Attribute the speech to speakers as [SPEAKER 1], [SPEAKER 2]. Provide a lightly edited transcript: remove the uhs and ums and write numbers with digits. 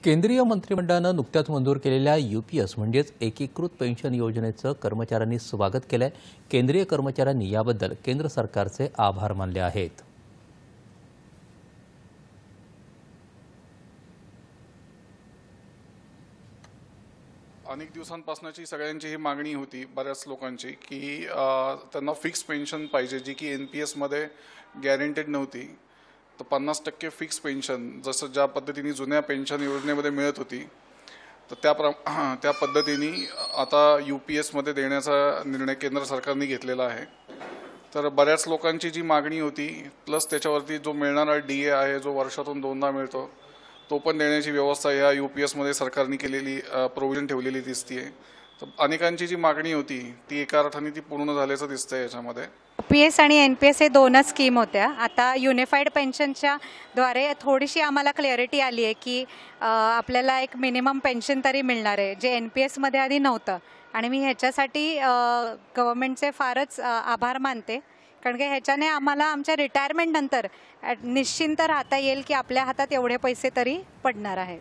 [SPEAKER 1] केंद्रीय मंत्रिमंडळानं नुकत्याच मंजूर केलेल्या यूपीएस म्हणजेच एकीकृत पेन्शन योजनेचं कर्मचाऱ्यांनी स्वागत केलंय। केंद्रीय कर्मचाऱ्यांनी याबद्दल केंद्र सरकारचे आभार मानले आहेत।
[SPEAKER 2] अनेक दिवसांपासूनची सगळ्यांची ही मागणी होती, बऱ्याच लोकांची, की त्यांना फिक्स पेन्शन पाहिजे, जी की एनपीएस मध्ये गॅरंटेड नव्हती। तर 50% फिक्स पेन्शन जसं ज्या पद्धतीने जुन्या पेन्शन योजनेमध्ये मिळत होती, तर त्या पद्धतीने आता यूपीएस मध्ये देण्याचा निर्णय केंद्र सरकारने घेतलेला आहे। तर बऱ्याच लोकांची जी मागणी होती, प्लस त्याच्यावरती जो मिळणारा डीए आहे, जो वर्षातून 2दा मिळतो, तो पण देण्याची व्यवस्था या यूपीएस मध्ये सरकारने केलेली प्रोव्हिजन ठेवलेली दिसते। तर अनेकांची जी मागणी होती ती एका अर्थाने ती पूर्ण झाल्याचं दिसतंय याच्यामध्ये।
[SPEAKER 3] यूपीएस आणि एनपीएस हे दोनच स्कीम होत्या। आता युनिफाईड पेन्शनच्या द्वारे थोडीशी आम्हाला क्लॅरिटी आली आहे की आपल्याला एक मिनिमम पेन्शन तरी मिळणार आहे, जे एनपीएस मध्ये आधी नव्हतं। आणि मी ह्याच्यासाठी गव्हर्नमेंटचे फारच आभार मानते, कारण की ह्याच्याने आम्हाला आमच्या रिटायरमेंट नंतर निश्चिंत राहता येईल की आपल्या हातात एवढे पैसे तरी पडणार आहेत।